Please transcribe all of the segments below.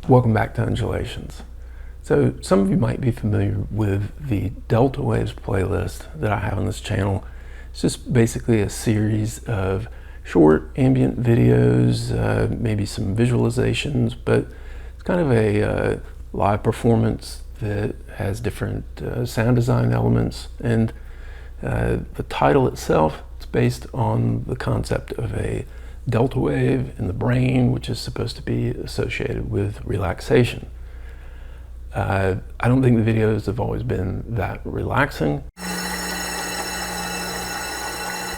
Welcome back to Undulations. So some of you might be familiar with the Delta Waves playlist that I have on this channel. It's just basically a series of short ambient videos, maybe some visualizations, but it's kind of a live performance that has different sound design elements. And the title itself, it's based on the concept of a delta wave in the brain, which is supposed to be associated with relaxation. I don't think the videos have always been that relaxing,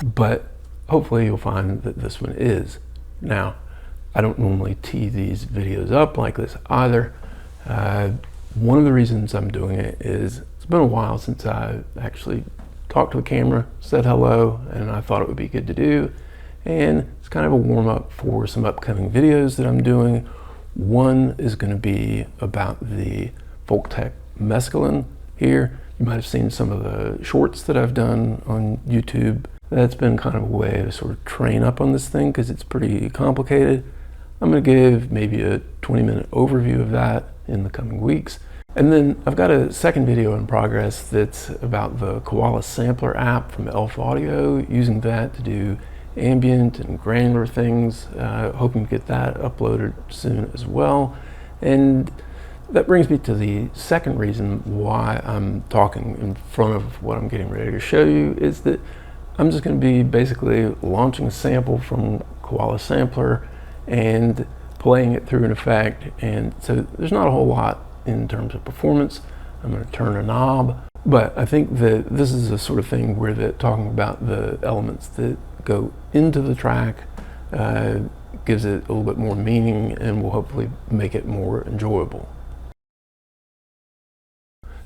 but hopefully you'll find that this one is. Now, I don't normally tee these videos up like this either. One of the reasons I'm doing it is it's been a while since I actually talked to the camera, said hello, and I thought it would be good to do. And it's kind of a warm-up for some upcoming videos that I'm doing. One is going to be about the folk tech mescaline here. You might have seen some of the shorts that I've done on YouTube. That's been kind of a way to sort of train up on this thing because it's pretty complicated. I'm going to give maybe a 20-minute overview of that in the coming weeks. And then I've got a second video in progress that's about the Koala Sampler app from Elf Audio, using that to do ambient and granular things, hoping to get that uploaded soon as well. And that brings me to the second reason why I'm talking in front of what I'm getting ready to show you, is that I'm just going to be basically launching a sample from Koala Sampler and playing it through an effect. And so there's not a whole lot in terms of performance. I'm going to turn a knob, but I think that this is the sort of thing where talking about the elements that go into the track gives it a little bit more meaning and will hopefully make it more enjoyable.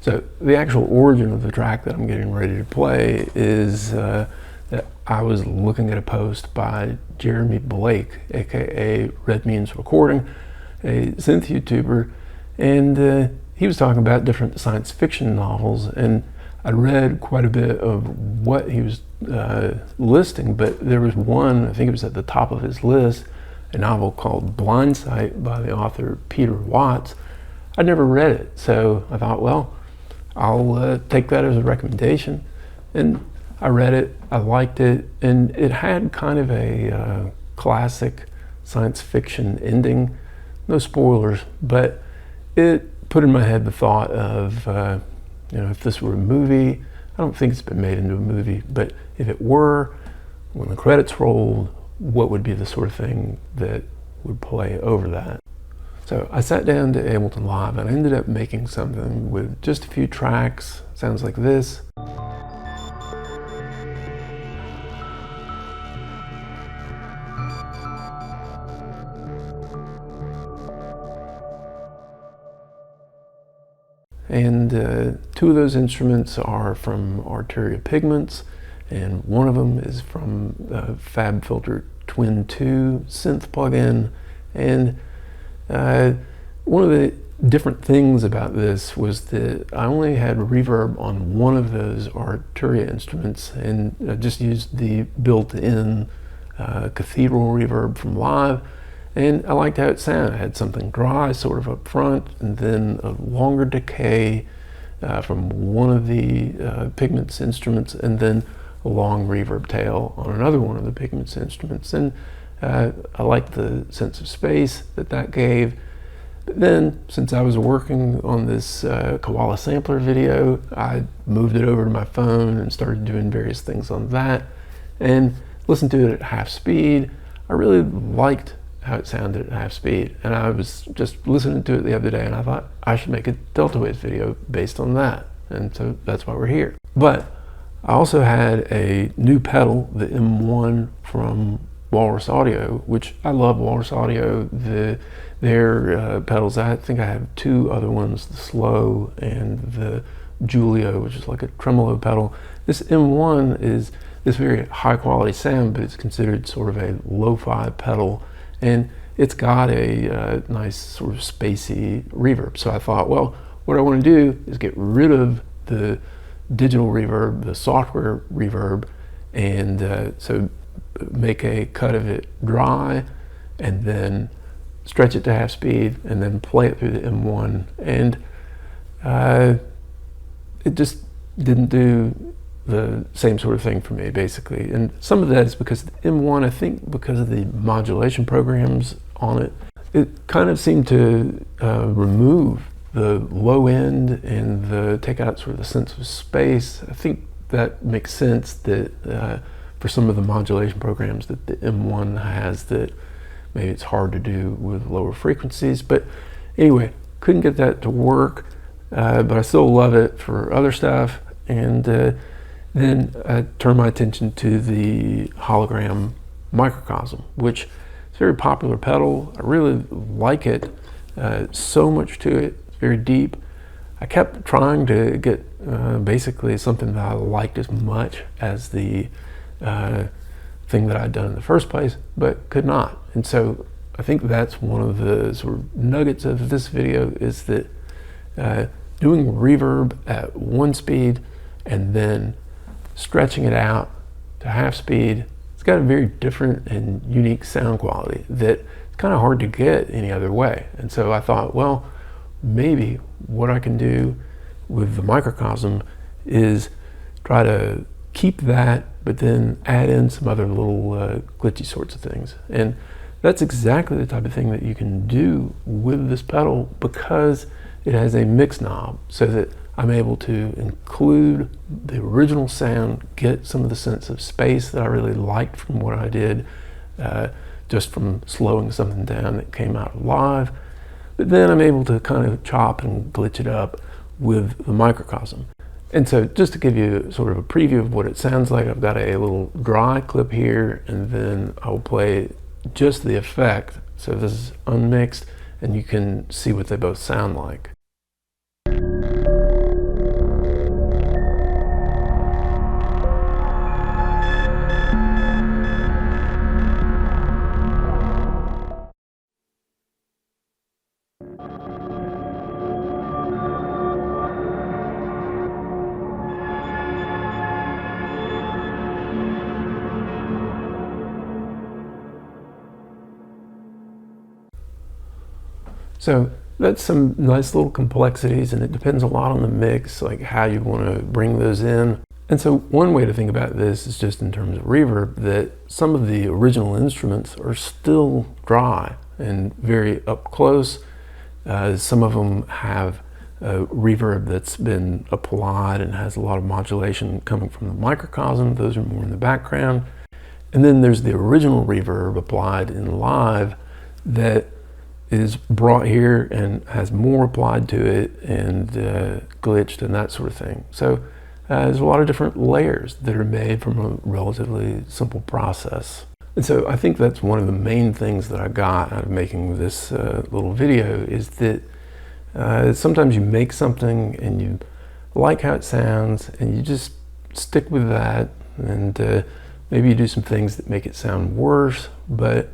So the actual origin of the track that I'm getting ready to play is that I was looking at a post by Jeremy Blake, aka Red Means Recording, a synth YouTuber, and he was talking about different science fiction novels, and I read quite a bit of what he was listing, but there was one, I think it was at the top of his list, a novel called Blindsight by the author Peter Watts. I'd never read it, so I thought, well, I'll take that as a recommendation. And I read it, I liked it, and it had kind of a classic science fiction ending. No spoilers, but it put in my head the thought of, if this were a movie, I don't think it's been made into a movie, but if it were, when the credits rolled, what would be the sort of thing that would play over that? So I sat down to Ableton Live and I ended up making something with just a few tracks. Sounds like this. And two of those instruments are from Arteria Pigments, and one of them is from FabFilter Twin 2 synth plugin. And one of the different things about this was that I only had reverb on one of those Arteria instruments, and I just used the built-in cathedral reverb from Live. And I liked how it sounded. I had something dry sort of up front, and then a longer decay from one of the Pigments instruments, and then a long reverb tail on another one of the Pigments instruments. And I liked the sense of space that gave. But then, since I was working on this Koala Sampler video, I moved it over to my phone and started doing various things on that, and listened to it at half speed. I really liked how it sounded at half speed, and I was just listening to it the other day, and I thought I should make a Delta Waves video based on that, and so that's why we're here. But I also had a new pedal, the M1 from Walrus Audio, which I love Walrus Audio. Their pedals, I think I have two other ones, the Slow and the Julio, which is like a tremolo pedal. This M1 is this very high quality sound, but it's considered sort of a lo-fi pedal. And it's got a nice sort of spacey reverb. So I thought, well, what I want to do is get rid of the digital reverb, the software reverb, and so make a cut of it dry, and then stretch it to half speed, and then play it through the M1. And it just didn't do the same sort of thing for me, basically. And some of that is because the M1, I think because of the modulation programs on it, it kind of seemed to remove the low end and take out sort of the sense of space. I think that makes sense that for some of the modulation programs that the M1 has, that maybe it's hard to do with lower frequencies. But anyway, couldn't get that to work, but I still love it for other stuff. And then I turned my attention to the Hologram Microcosm, which is a very popular pedal. I really like it. So much to it. It's very deep. I kept trying to get basically something that I liked as much as the thing that I'd done in the first place, but could not. And so I think that's one of the sort of nuggets of this video, is that doing reverb at 1 speed and then stretching it out to half speed, it's got a very different and unique sound quality that it's kind of hard to get any other way. And so I thought, well, maybe what I can do with the Microcosm is try to keep that, but then add in some other little glitchy sorts of things. And that's exactly the type of thing that you can do with this pedal, because it has a mix knob, so that I'm able to include the original sound, get some of the sense of space that I really liked from what I did, just from slowing something down that came out live. But then I'm able to kind of chop and glitch it up with the Microcosm. And so just to give you sort of a preview of what it sounds like, I've got a little dry clip here, and then I'll play just the effect. So this is unmixed, and you can see what they both sound like. So that's some nice little complexities, and it depends a lot on the mix, like how you want to bring those in. And so one way to think about this is just in terms of reverb, that some of the original instruments are still dry and very up close. Some of them have reverb that's been applied and has a lot of modulation coming from the Microcosm. Those are more in the background. And then there's the original reverb applied in live that is brought here and has more applied to it and glitched and that sort of thing. So there's a lot of different layers that are made from a relatively simple process. And so I think that's one of the main things that I got out of making this little video, is that sometimes you make something and you like how it sounds and you just stick with that, and maybe you do some things that make it sound worse, but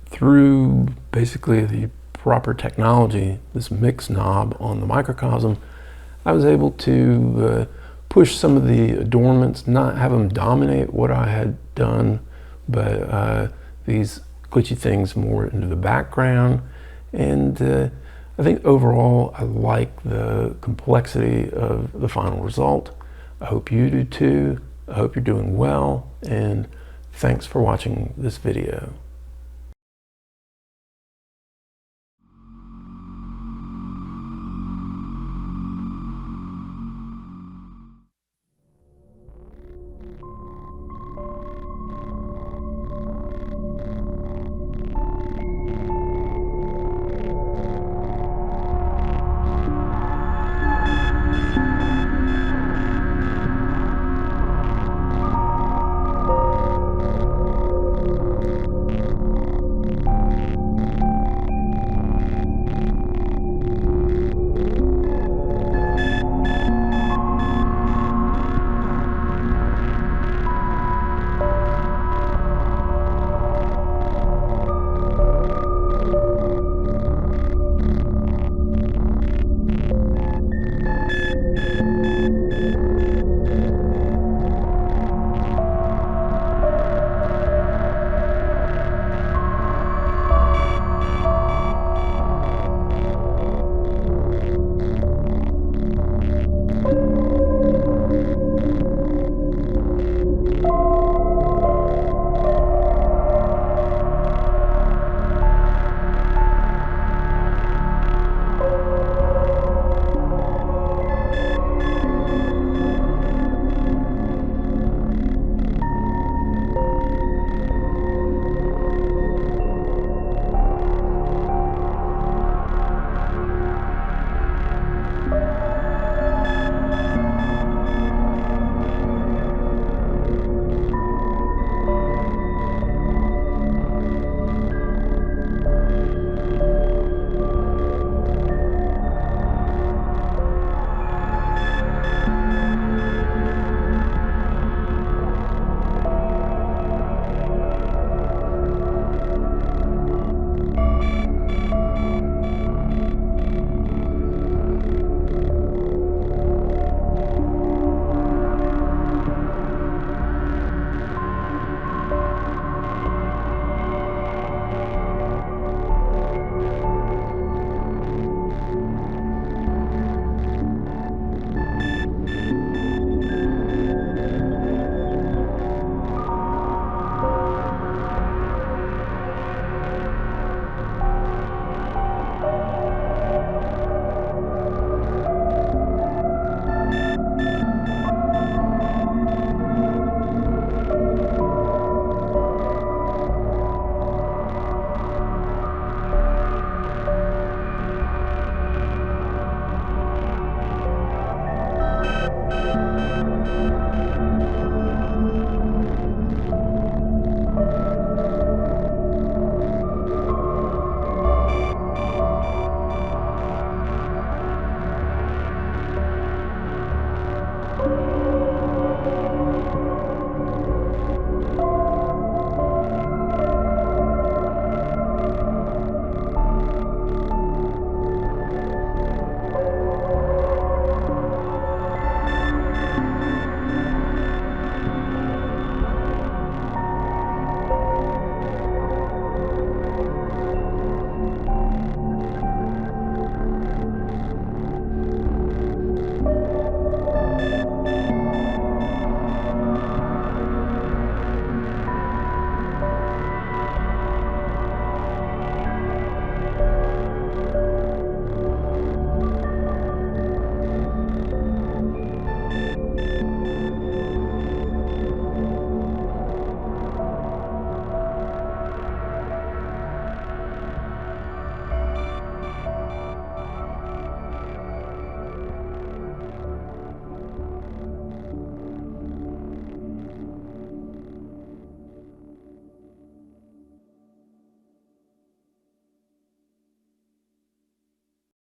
through basically the proper technology, this mix knob on the Microcosm, I was able to push some of the adornments, not have them dominate what I had done, but these glitchy things more into the background. And I think overall I like the complexity of the final result. I hope you do too. I hope you're doing well, and thanks for watching this video.